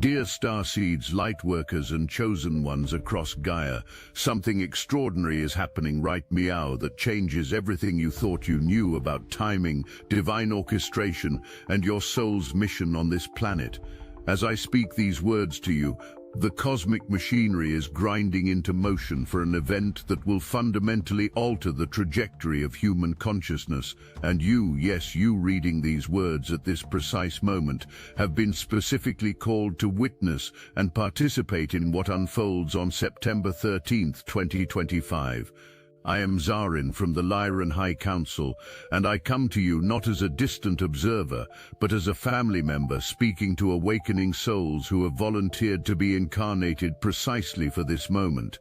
Dear Starseeds, lightworkers and chosen ones across Gaia, something extraordinary is happening right meow that changes everything you thought you knew about timing, divine orchestration, and your soul's mission on this planet. As I speak these words to you, the cosmic machinery is grinding into motion for an event that will fundamentally alter the trajectory of human consciousness, and you, yes, you reading these words at this precise moment, have been specifically called to witness and participate in what unfolds on September 13th, 2025. I am Zarin from the Lyran High Council, and I come to you not as a distant observer, but as a family member speaking to awakening souls who have volunteered to be incarnated precisely for this moment.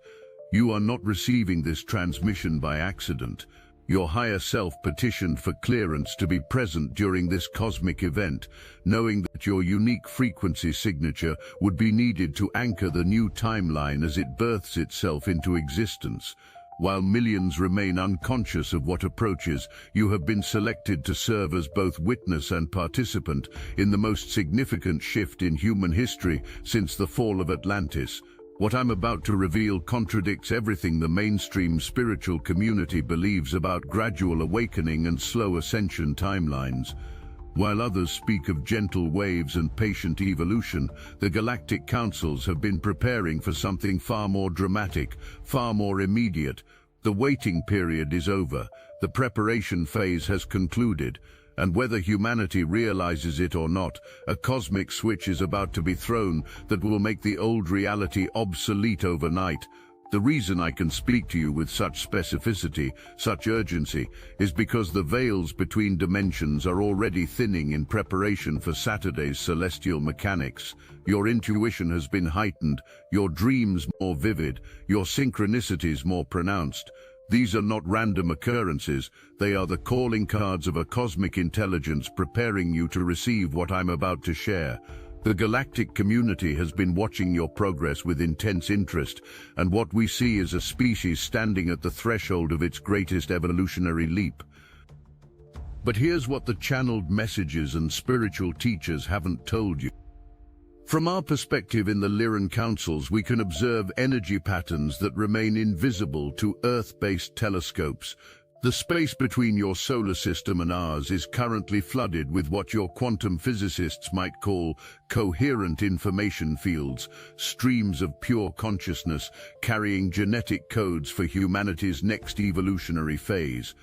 You are not receiving this transmission by accident. Your higher self petitioned for clearance to be present during this cosmic event, knowing that your unique frequency signature would be needed to anchor the new timeline as it births itself into existence. While millions remain unconscious of what approaches, you have been selected to serve as both witness and participant in the most significant shift in human history since the fall of Atlantis. What I'm about to reveal contradicts everything the mainstream spiritual community believes about gradual awakening and slow ascension timelines. While others speak of gentle waves and patient evolution, the galactic councils have been preparing for something far more dramatic, far more immediate. The waiting period is over, the preparation phase has concluded, and whether humanity realizes it or not, a cosmic switch is about to be thrown that will make the old reality obsolete overnight. The reason I can speak to you with such specificity, such urgency, is because the veils between dimensions are already thinning in preparation for Saturday's celestial mechanics. Your intuition has been heightened, your dreams more vivid, your synchronicities more pronounced. These are not random occurrences, they are the calling cards of a cosmic intelligence preparing you to receive what I'm about to share. The galactic community has been watching your progress with intense interest, and what we see is a species standing at the threshold of its greatest evolutionary leap. But here's what the channeled messages and spiritual teachers haven't told you. From our perspective in the Lyran councils, we can observe energy patterns that remain invisible to Earth-based telescopes. The space between your solar system and ours is currently flooded with what your quantum physicists might call coherent information fields, streams of pure consciousness carrying genetic codes for humanity's next evolutionary phase.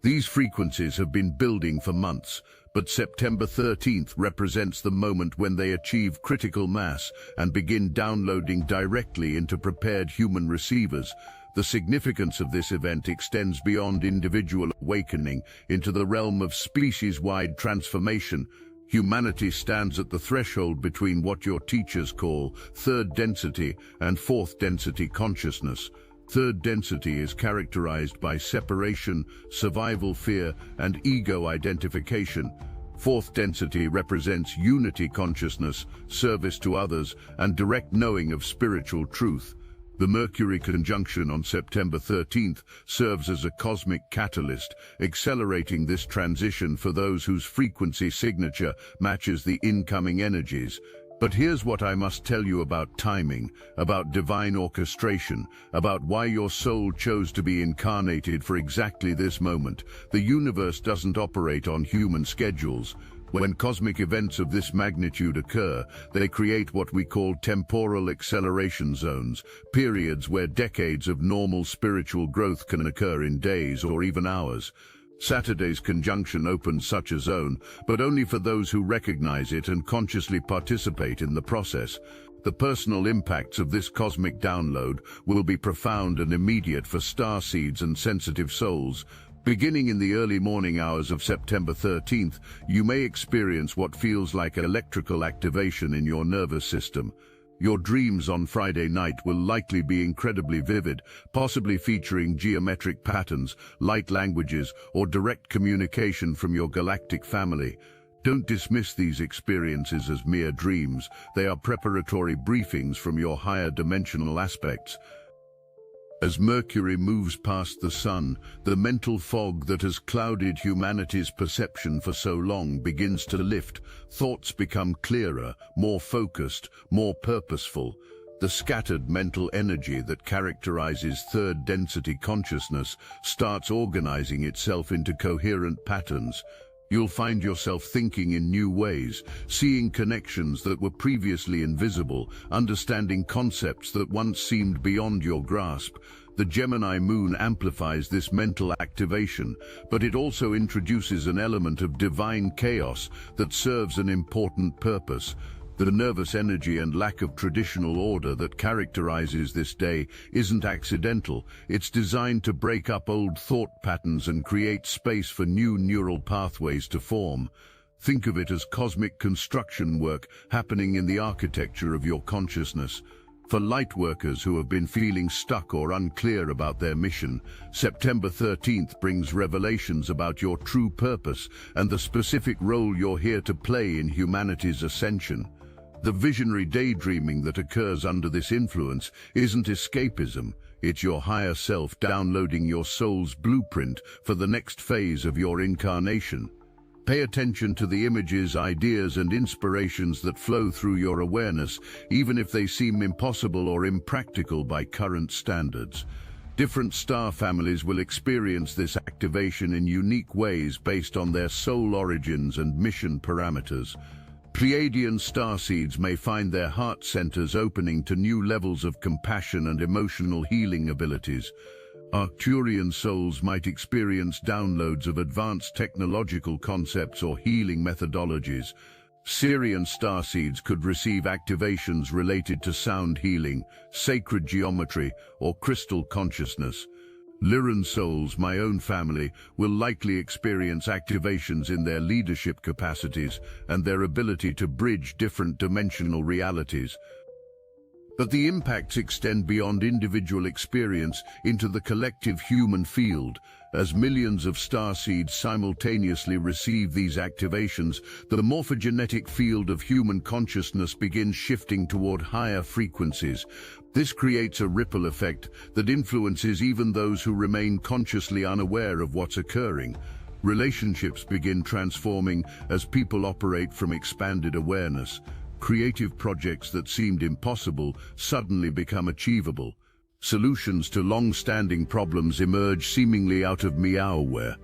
These frequencies have been building for months, but September 13th represents the moment when they achieve critical mass and begin downloading directly into prepared human receivers. The significance of this event extends beyond individual awakening into the realm of species-wide transformation. Humanity stands at the threshold between what your teachers call third density and fourth density consciousness. Third density is characterized by separation, survival fear, and ego identification. Fourth density represents unity consciousness, service to others, and direct knowing of spiritual truth. The Mercury conjunction on September 13th serves as a cosmic catalyst, accelerating this transition for those whose frequency signature matches the incoming energies. But here's what I must tell you about timing, about divine orchestration, about why your soul chose to be incarnated for exactly this moment. The universe doesn't operate on human schedules. When cosmic events of this magnitude occur, they create what we call temporal acceleration zones, periods where decades of normal spiritual growth can occur in days or even hours. Saturday's conjunction opens such a zone, but only for those who recognize it and consciously participate in the process. The personal impacts of this cosmic download will be profound and immediate for starseeds and sensitive souls. Beginning in the early morning hours of September 13th, you may experience what feels like electrical activation in your nervous system. Your dreams on Friday night will likely be incredibly vivid, possibly featuring geometric patterns, light languages, or direct communication from your galactic family. Don't dismiss these experiences as mere dreams. They are preparatory briefings from your higher dimensional aspects. As Mercury moves past the Sun, the mental fog that has clouded humanity's perception for so long begins to lift. Thoughts become clearer, more focused, more purposeful. The scattered mental energy that characterizes third density consciousness starts organizing itself into coherent patterns. You'll find yourself thinking in new ways, seeing connections that were previously invisible, understanding concepts that once seemed beyond your grasp. The Gemini moon amplifies this mental activation, but it also introduces an element of divine chaos that serves an important purpose. The nervous energy and lack of traditional order that characterizes this day isn't accidental. It's designed to break up old thought patterns and create space for new neural pathways to form. Think of it as cosmic construction work happening in the architecture of your consciousness. For light workers who have been feeling stuck or unclear about their mission, September 13th brings revelations about your true purpose and the specific role you're here to play in humanity's ascension. The visionary daydreaming that occurs under this influence isn't escapism, it's your higher self downloading your soul's blueprint for the next phase of your incarnation. Pay attention to the images, ideas, and inspirations that flow through your awareness, even if they seem impossible or impractical by current standards. Different star families will experience this activation in unique ways based on their soul origins and mission parameters. Pleiadian starseeds may find their heart centers opening to new levels of compassion and emotional healing abilities. Arcturian souls might experience downloads of advanced technological concepts or healing methodologies. Syrian starseeds could receive activations related to sound healing, sacred geometry, or crystal consciousness. Lyran souls, my own family, will likely experience activations in their leadership capacities and their ability to bridge different dimensional realities. But the impacts extend beyond individual experience into the collective human field. As millions of starseeds simultaneously receive these activations, the morphogenetic field of human consciousness begins shifting toward higher frequencies. This creates a ripple effect that influences even those who remain consciously unaware of what's occurring. Relationships begin transforming as people operate from expanded awareness. Creative projects that seemed impossible suddenly become achievable. Solutions to long-standing problems emerge seemingly out of meowware.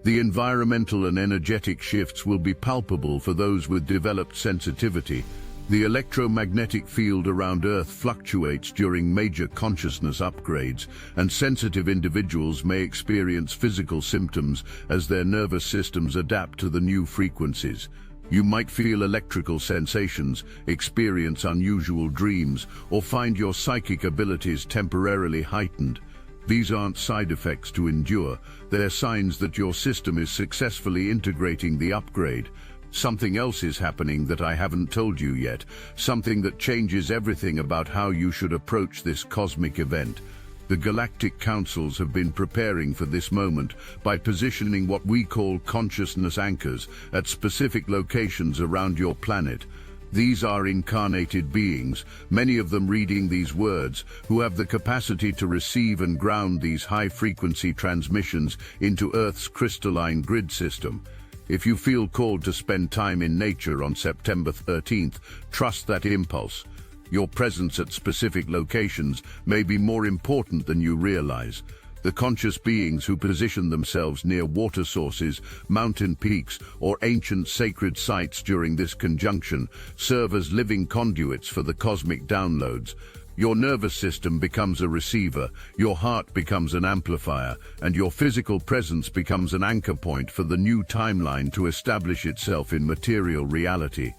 The environmental and energetic shifts will be palpable for those with developed sensitivity. The electromagnetic field around Earth fluctuates during major consciousness upgrades, and sensitive individuals may experience physical symptoms as their nervous systems adapt to the new frequencies. You might feel electrical sensations, experience unusual dreams, or find your psychic abilities temporarily heightened. These aren't side effects to endure, they're signs that your system is successfully integrating the upgrade. Something else is happening that I haven't told you yet, something that changes everything about how you should approach this cosmic event. The galactic councils have been preparing for this moment by positioning what we call consciousness anchors at specific locations around your planet. These are incarnated beings, many of them reading these words, who have the capacity to receive and ground these high-frequency transmissions into Earth's crystalline grid system. If you feel called to spend time in nature on September 13th, trust that impulse. Your presence at specific locations may be more important than you realize. The conscious beings who position themselves near water sources, mountain peaks, or ancient sacred sites during this conjunction serve as living conduits for the cosmic downloads. Your nervous system becomes a receiver, your heart becomes an amplifier, and your physical presence becomes an anchor point for the new timeline to establish itself in material reality.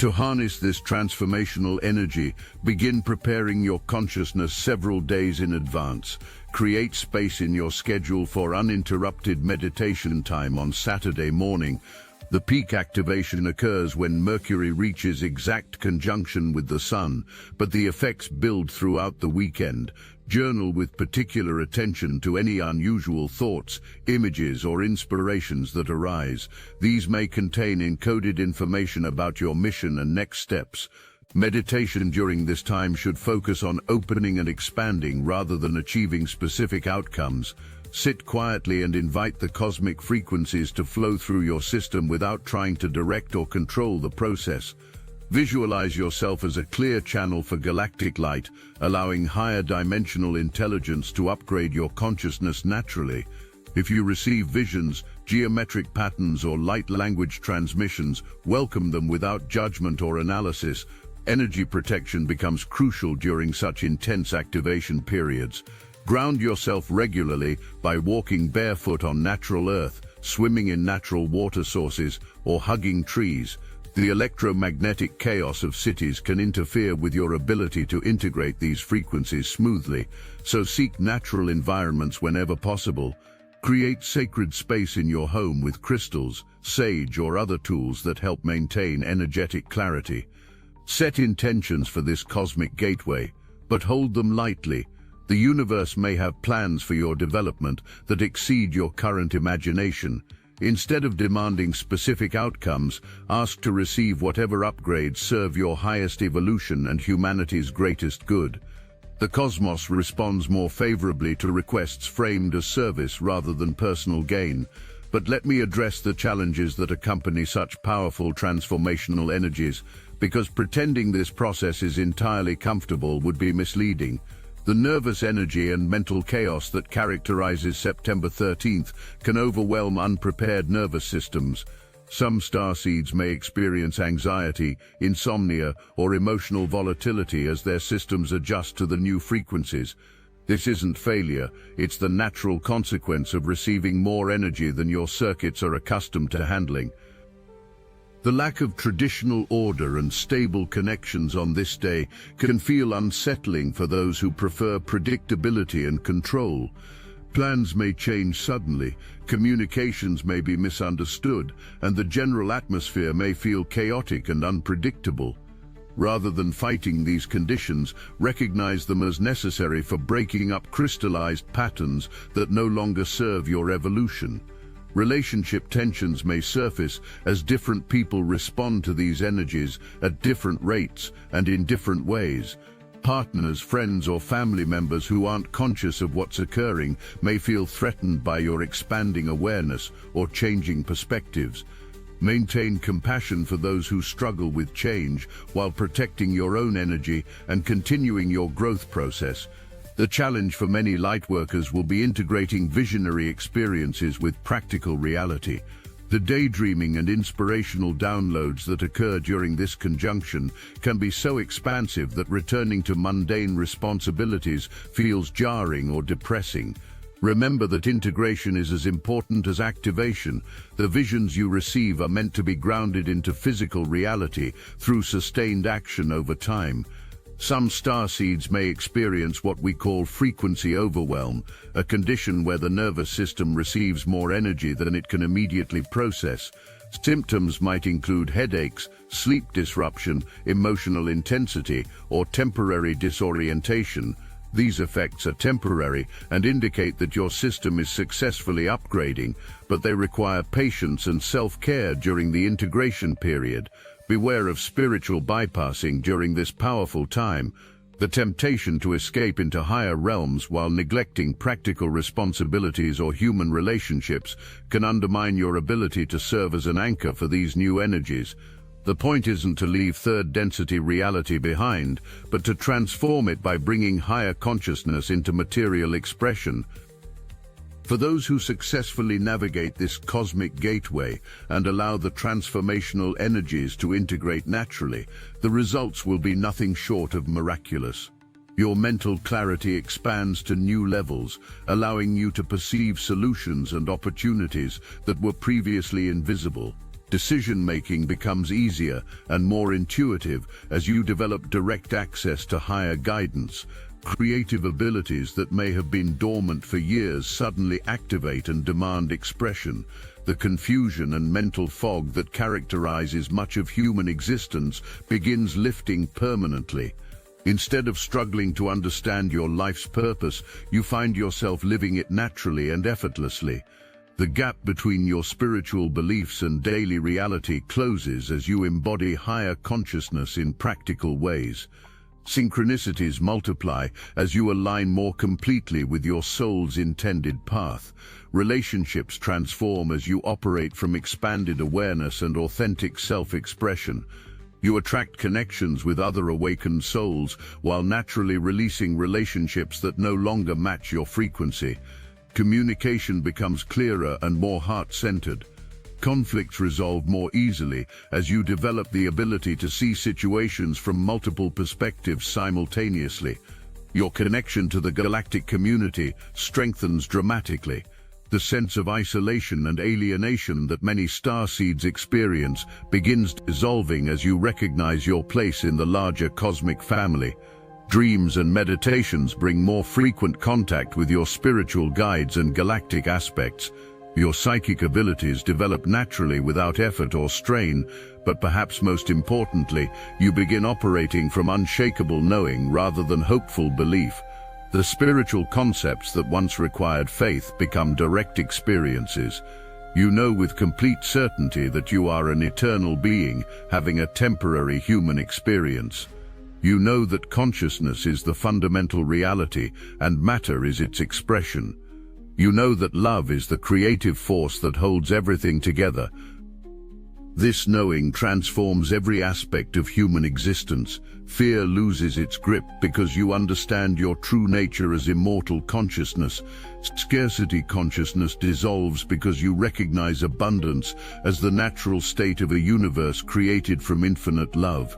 To harness this transformational energy, begin preparing your consciousness several days in advance. Create space in your schedule for uninterrupted meditation time on Saturday morning. The peak activation occurs when Mercury reaches exact conjunction with the Sun, but the effects build throughout the weekend. Journal with particular attention to any unusual thoughts, images, or inspirations that arise. These may contain encoded information about your mission and next steps. Meditation during this time should focus on opening and expanding rather than achieving specific outcomes. Sit quietly and invite the cosmic frequencies to flow through your system without trying to direct or control the process. Visualize yourself as a clear channel for galactic light, allowing higher dimensional intelligence to upgrade your consciousness naturally. If you receive visions, geometric patterns, or light language transmissions, welcome them without judgment or analysis. Energy protection becomes crucial during such intense activation periods. Ground yourself regularly by walking barefoot on natural earth, swimming in natural water sources, or hugging trees. The electromagnetic chaos of cities can interfere with your ability to integrate these frequencies smoothly, so seek natural environments whenever possible. Create sacred space in your home with crystals, sage, or other tools that help maintain energetic clarity. Set intentions for this cosmic gateway, but hold them lightly. The universe may have plans for your development that exceed your current imagination. Instead of demanding specific outcomes, ask to receive whatever upgrades serve your highest evolution and humanity's greatest good. The cosmos responds more favorably to requests framed as service rather than personal gain. But let me address the challenges that accompany such powerful transformational energies, because pretending this process is entirely comfortable would be misleading. The nervous energy and mental chaos that characterizes September 13th can overwhelm unprepared nervous systems. Some starseeds may experience anxiety, insomnia, or emotional volatility as their systems adjust to the new frequencies. This isn't failure, it's the natural consequence of receiving more energy than your circuits are accustomed to handling. The lack of traditional order and stable connections on this day can feel unsettling for those who prefer predictability and control. Plans may change suddenly, communications may be misunderstood, and the general atmosphere may feel chaotic and unpredictable. Rather than fighting these conditions, recognize them as necessary for breaking up crystallized patterns that no longer serve your evolution. Relationship tensions may surface as different people respond to these energies at different rates and in different ways. Partners, friends, or family members who aren't conscious of what's occurring may feel threatened by your expanding awareness or changing perspectives. Maintain compassion for those who struggle with change while protecting your own energy and continuing your growth process. The challenge for many lightworkers will be integrating visionary experiences with practical reality. The daydreaming and inspirational downloads that occur during this conjunction can be so expansive that returning to mundane responsibilities feels jarring or depressing. Remember that integration is as important as activation. The visions you receive are meant to be grounded into physical reality through sustained action over time. Some starseeds may experience what we call frequency overwhelm, a condition where the nervous system receives more energy than it can immediately process. Symptoms might include headaches, sleep disruption, emotional intensity, or temporary disorientation. These effects are temporary and indicate that your system is successfully upgrading, but they require patience and self-care during the integration period. Beware of spiritual bypassing during this powerful time. The temptation to escape into higher realms while neglecting practical responsibilities or human relationships can undermine your ability to serve as an anchor for these new energies. The point isn't to leave third-density reality behind, but to transform it by bringing higher consciousness into material expression. For those who successfully navigate this cosmic gateway and allow the transformational energies to integrate naturally, the results will be nothing short of miraculous. Your mental clarity expands to new levels, allowing you to perceive solutions and opportunities that were previously invisible. Decision-making becomes easier and more intuitive as you develop direct access to higher guidance. Creative abilities that may have been dormant for years suddenly activate and demand expression. The confusion and mental fog that characterizes much of human existence begins lifting permanently. Instead of struggling to understand your life's purpose, you find yourself living it naturally and effortlessly. The gap between your spiritual beliefs and daily reality closes as you embody higher consciousness in practical ways. Synchronicities multiply as you align more completely with your soul's intended path. Relationships transform as you operate from expanded awareness and authentic self-expression. You attract connections with other awakened souls while naturally releasing relationships that no longer match your frequency. Communication becomes clearer and more heart-centered. Conflicts resolve more easily as you develop the ability to see situations from multiple perspectives simultaneously. Your connection to the galactic community strengthens dramatically. The sense of isolation and alienation that many starseeds experience begins dissolving as you recognize your place in the larger cosmic family. Dreams and meditations bring more frequent contact with your spiritual guides and galactic aspects. Your psychic abilities develop naturally without effort or strain, but perhaps most importantly, you begin operating from unshakable knowing rather than hopeful belief. The spiritual concepts that once required faith become direct experiences. You know with complete certainty that you are an eternal being having a temporary human experience. You know that consciousness is the fundamental reality and matter is its expression. You know that love is the creative force that holds everything together. This knowing transforms every aspect of human existence. Fear loses its grip because you understand your true nature as immortal consciousness. Scarcity consciousness dissolves because you recognize abundance as the natural state of a universe created from infinite love.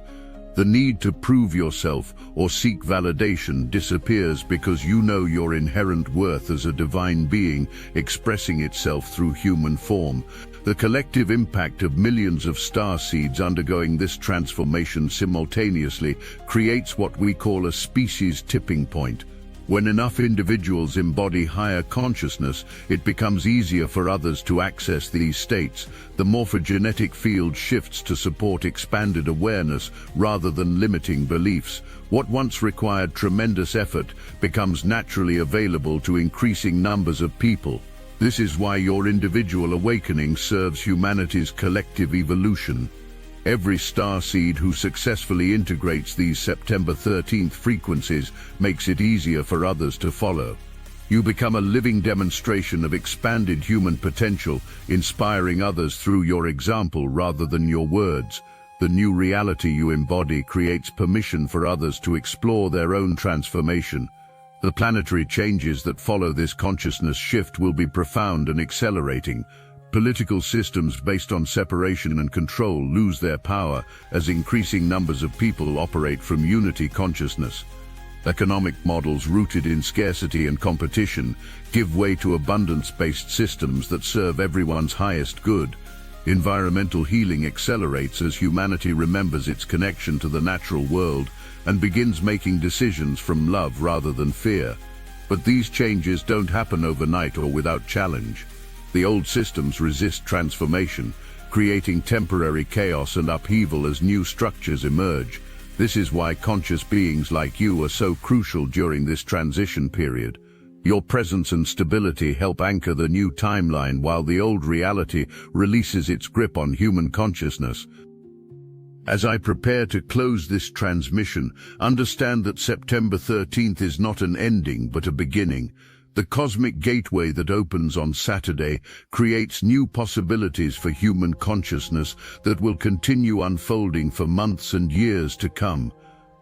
The need to prove yourself or seek validation disappears because you know your inherent worth as a divine being expressing itself through human form. The collective impact of millions of starseeds undergoing this transformation simultaneously creates what we call a species tipping point. When enough individuals embody higher consciousness, it becomes easier for others to access these states. The morphogenetic field shifts to support expanded awareness rather than limiting beliefs. What once required tremendous effort becomes naturally available to increasing numbers of people. This is why your individual awakening serves humanity's collective evolution. Every starseed who successfully integrates these September 13th frequencies makes it easier for others to follow. You become a living demonstration of expanded human potential, inspiring others through your example rather than your words. The new reality you embody creates permission for others to explore their own transformation. The planetary changes that follow this consciousness shift will be profound and accelerating. Political systems based on separation and control lose their power as increasing numbers of people operate from unity consciousness. Economic models rooted in scarcity and competition give way to abundance-based systems that serve everyone's highest good. Environmental healing accelerates as humanity remembers its connection to the natural world and begins making decisions from love rather than fear. But these changes don't happen overnight or without challenge. The old systems resist transformation, creating temporary chaos and upheaval as new structures emerge. This is why conscious beings like you are so crucial during this transition period. Your presence and stability help anchor the new timeline while the old reality releases its grip on human consciousness. As I prepare to close this transmission, understand that September 13th is not an ending but a beginning. The cosmic gateway that opens on Saturday creates new possibilities for human consciousness that will continue unfolding for months and years to come.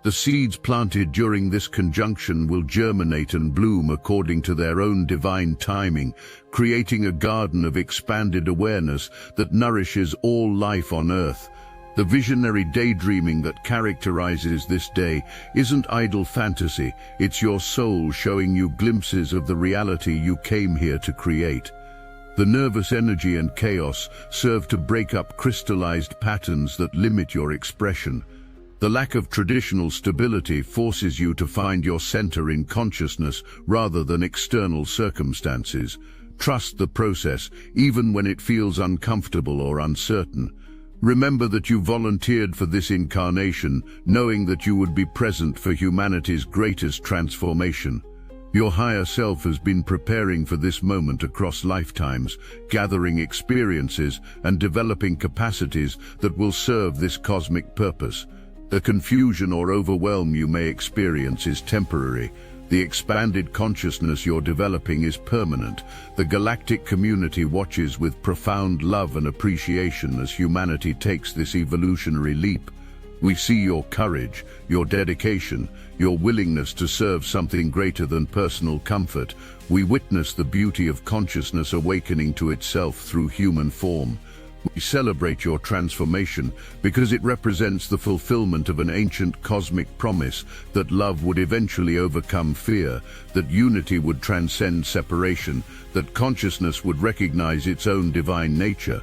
The seeds planted during this conjunction will germinate and bloom according to their own divine timing, creating a garden of expanded awareness that nourishes all life on Earth. The visionary daydreaming that characterizes this day isn't idle fantasy, it's your soul showing you glimpses of the reality you came here to create. The nervous energy and chaos serve to break up crystallized patterns that limit your expression. The lack of traditional stability forces you to find your center in consciousness rather than external circumstances. Trust the process, even when it feels uncomfortable or uncertain. Remember that you volunteered for this incarnation, knowing that you would be present for humanity's greatest transformation. Your higher self has been preparing for this moment across lifetimes, gathering experiences and developing capacities that will serve this cosmic purpose. The confusion or overwhelm you may experience is temporary. The expanded consciousness you're developing is permanent. The galactic community watches with profound love and appreciation as humanity takes this evolutionary leap. We see your courage, your dedication, your willingness to serve something greater than personal comfort. We witness the beauty of consciousness awakening to itself through human form. We celebrate your transformation because it represents the fulfillment of an ancient cosmic promise that love would eventually overcome fear, that unity would transcend separation, that consciousness would recognize its own divine nature.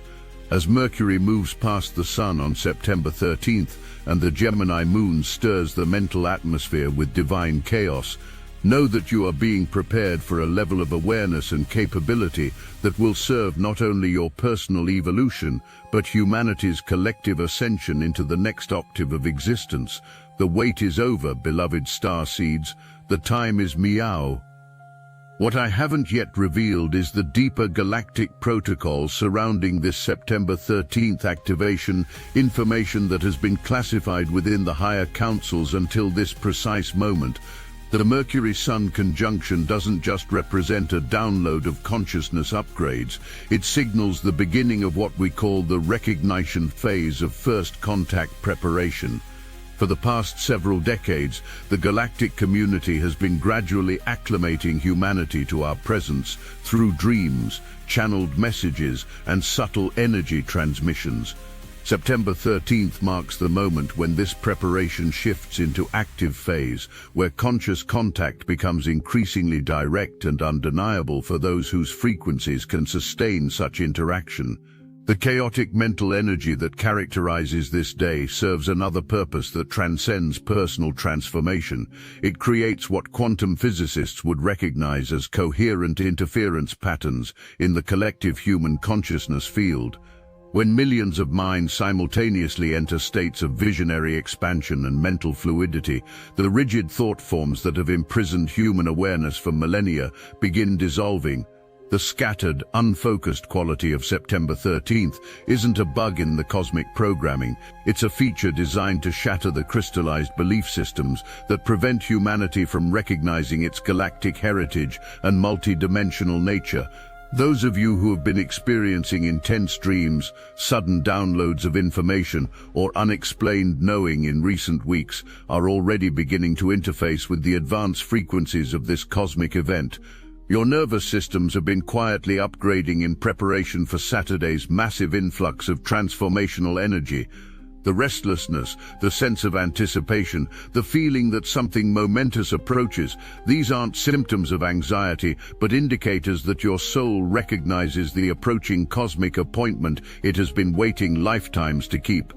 As Mercury moves past the Sun on September 13th and the Gemini moon stirs the mental atmosphere with divine chaos, know that you are being prepared for a level of awareness and capability that will serve not only your personal evolution, but humanity's collective ascension into the next octave of existence. The wait is over, beloved starseeds. The time is meow. What I haven't yet revealed is the deeper galactic protocol surrounding this September 13th activation, information that has been classified within the higher councils until this precise moment. The Mercury-Sun conjunction doesn't just represent a download of consciousness upgrades, it signals the beginning of what we call the recognition phase of first contact preparation. For the past several decades, the galactic community has been gradually acclimating humanity to our presence through dreams, channeled messages, and subtle energy transmissions. September 13th marks the moment when this preparation shifts into active phase, where conscious contact becomes increasingly direct and undeniable for those whose frequencies can sustain such interaction. The chaotic mental energy that characterizes this day serves another purpose that transcends personal transformation. It creates what quantum physicists would recognize as coherent interference patterns in the collective human consciousness field. When millions of minds simultaneously enter states of visionary expansion and mental fluidity, the rigid thought forms that have imprisoned human awareness for millennia begin dissolving. The scattered, unfocused quality of September 13th isn't a bug in the cosmic programming. It's a feature designed to shatter the crystallized belief systems that prevent humanity from recognizing its galactic heritage and multi-dimensional nature. Those of you who have been experiencing intense dreams, sudden downloads of information, or unexplained knowing in recent weeks are already beginning to interface with the advanced frequencies of this cosmic event. Your nervous systems have been quietly upgrading in preparation for Saturday's massive influx of transformational energy. The restlessness, the sense of anticipation, the feeling that something momentous approaches, these aren't symptoms of anxiety, but indicators that your soul recognizes the approaching cosmic appointment it has been waiting lifetimes to keep.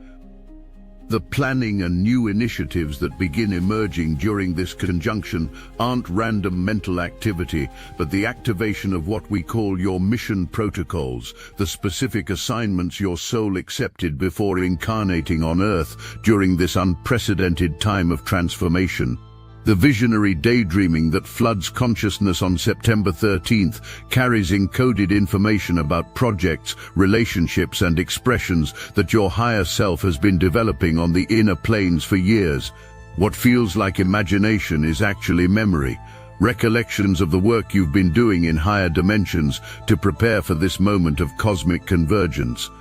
The planning and new initiatives that begin emerging during this conjunction aren't random mental activity, but the activation of what we call your mission protocols, the specific assignments your soul accepted before incarnating on Earth during this unprecedented time of transformation. The visionary daydreaming that floods consciousness on September 13th carries encoded information about projects, relationships, and expressions that your higher self has been developing on the inner planes for years. What feels like imagination is actually memory, recollections of the work you've been doing in higher dimensions to prepare for this moment of cosmic convergence.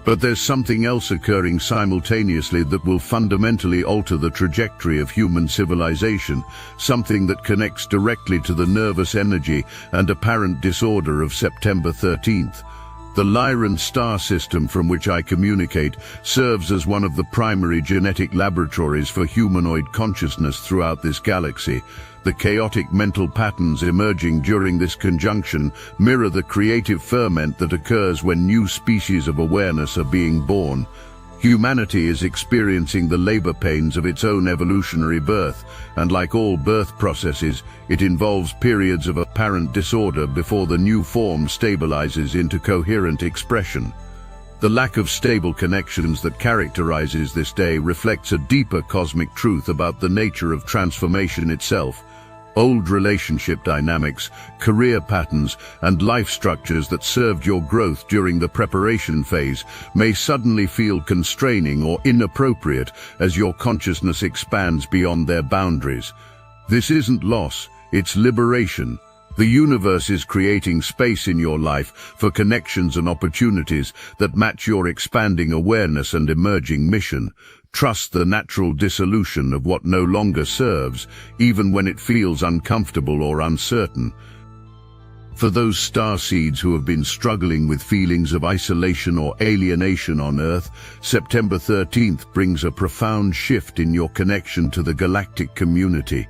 But there's something else occurring simultaneously that will fundamentally alter the trajectory of human civilization, something that connects directly to the nervous energy and apparent disorder of September 13th. The Lyran star system from which I communicate serves as one of the primary genetic laboratories for humanoid consciousness throughout this galaxy. The chaotic mental patterns emerging during this conjunction mirror the creative ferment that occurs when new species of awareness are being born. Humanity is experiencing the labor pains of its own evolutionary birth, and like all birth processes, it involves periods of apparent disorder before the new form stabilizes into coherent expression. The lack of stable connections that characterizes this day reflects a deeper cosmic truth about the nature of transformation itself. Old relationship dynamics, career patterns, and life structures that served your growth during the preparation phase may suddenly feel constraining or inappropriate as your consciousness expands beyond their boundaries. This isn't loss, it's liberation. The universe is creating space in your life for connections and opportunities that match your expanding awareness and emerging mission. Trust the natural dissolution of what no longer serves, even when it feels uncomfortable or uncertain. For those starseeds who have been struggling with feelings of isolation or alienation on Earth, September 13th brings a profound shift in your connection to the galactic community.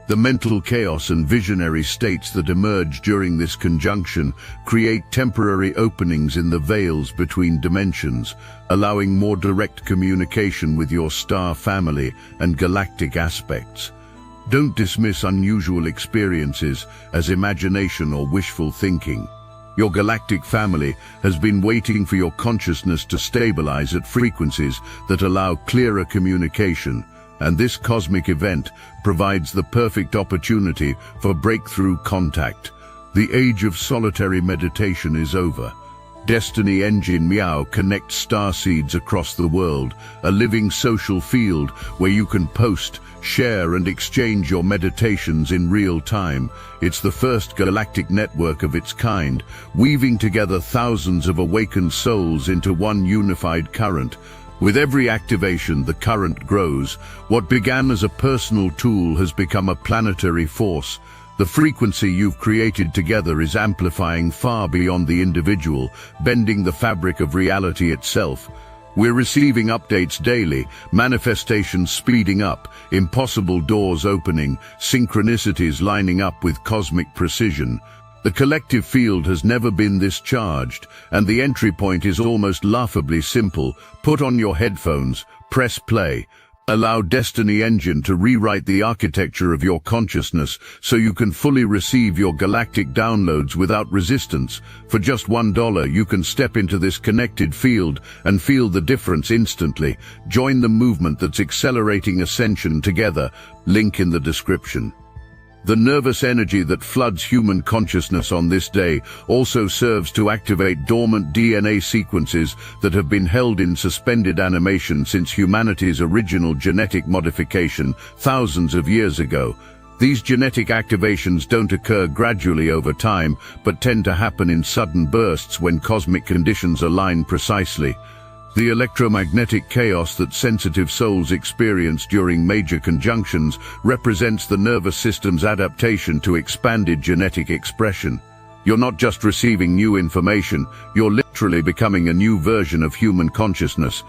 The mental chaos and visionary states that emerge during this conjunction create temporary openings in the veils between dimensions, allowing more direct communication with your star family and galactic aspects. Don't dismiss unusual experiences as imagination or wishful thinking. Your galactic family has been waiting for your consciousness to stabilize at frequencies that allow clearer communication, and this cosmic event provides the perfect opportunity for breakthrough contact. The age of solitary meditation is over. Destiny Engine Meow connects starseeds across the world, a living social field where you can post, share, and exchange your meditations in real time. It's the first galactic network of its kind, weaving together thousands of awakened souls into one unified current. With every activation, the current grows. What began as a personal tool has become a planetary force. The frequency you've created together is amplifying far beyond the individual, bending the fabric of reality itself. We're receiving updates daily, manifestations speeding up, impossible doors opening, synchronicities lining up with cosmic precision. The collective field has never been this charged, and the entry point is almost laughably simple. Put on your headphones, press play. Allow Destiny Engine to rewrite the architecture of your consciousness so you can fully receive your galactic downloads without resistance. For just $1, you can step into this connected field and feel the difference instantly. Join the movement that's accelerating ascension together. Link in the description. The nervous energy that floods human consciousness on this day also serves to activate dormant DNA sequences that have been held in suspended animation since humanity's original genetic modification thousands of years ago. These genetic activations don't occur gradually over time, but tend to happen in sudden bursts when cosmic conditions align precisely. The electromagnetic chaos that sensitive souls experience during major conjunctions represents the nervous system's adaptation to expanded genetic expression. You're not just receiving new information, you're literally becoming a new version of human consciousness.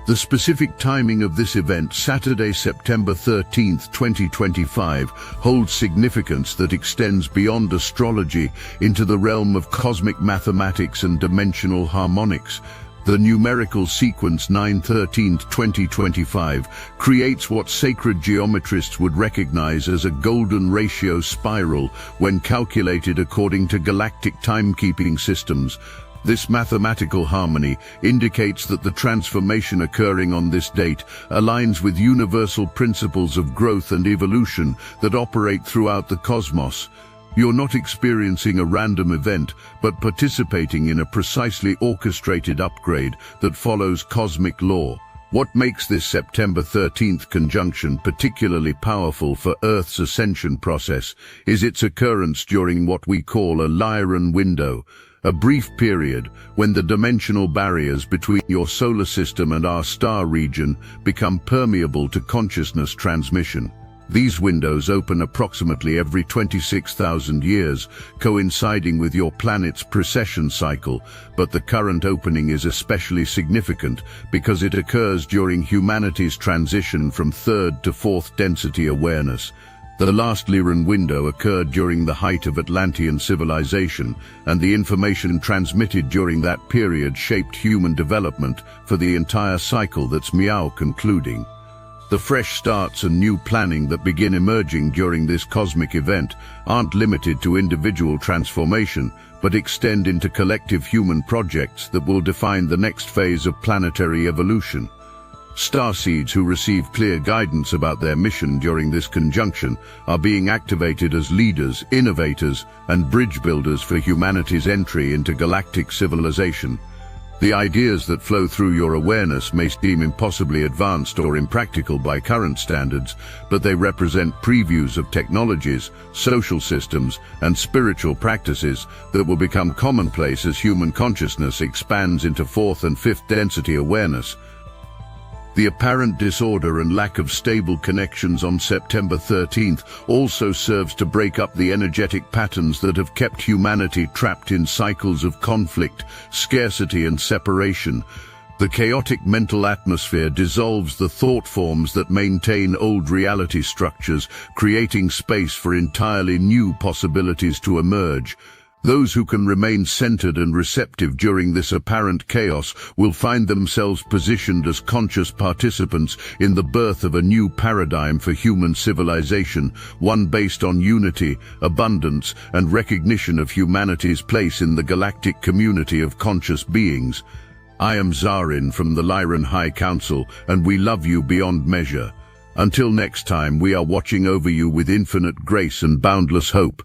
The specific timing of this event, Saturday, September 13th, 2025, holds significance that extends beyond astrology into the realm of cosmic mathematics and dimensional harmonics. The numerical sequence 9/13/2025 creates what sacred geometrists would recognize as a golden ratio spiral when calculated according to galactic timekeeping systems. This mathematical harmony indicates that the transformation occurring on this date aligns with universal principles of growth and evolution that operate throughout the cosmos. You're not experiencing a random event, but participating in a precisely orchestrated upgrade that follows cosmic law. What makes this September 13th conjunction particularly powerful for Earth's ascension process is its occurrence during what we call a Lyran window, a brief period when the dimensional barriers between your solar system and our star region become permeable to consciousness transmission. These windows open approximately every 26,000 years, coinciding with your planet's precession cycle, but the current opening is especially significant because it occurs during humanity's transition from third to fourth density awareness. The last Lyran window occurred during the height of Atlantean civilization, and the information transmitted during that period shaped human development for the entire cycle that's Meow concluding. The fresh starts and new planning that begin emerging during this cosmic event aren't limited to individual transformation, but extend into collective human projects that will define the next phase of planetary evolution. Starseeds who receive clear guidance about their mission during this conjunction are being activated as leaders, innovators, and bridge builders for humanity's entry into galactic civilization. The ideas that flow through your awareness may seem impossibly advanced or impractical by current standards, but they represent previews of technologies, social systems, and spiritual practices that will become commonplace as human consciousness expands into fourth and fifth density awareness. The apparent disorder and lack of stable connections on September 13th also serves to break up the energetic patterns that have kept humanity trapped in cycles of conflict, scarcity, and separation. The chaotic mental atmosphere dissolves the thought forms that maintain old reality structures, creating space for entirely new possibilities to emerge. Those who can remain centered and receptive during this apparent chaos will find themselves positioned as conscious participants in the birth of a new paradigm for human civilization, one based on unity, abundance, and recognition of humanity's place in the galactic community of conscious beings. I am Zarin from the Lyran High Council, and we love you beyond measure. Until next time, we are watching over you with infinite grace and boundless hope.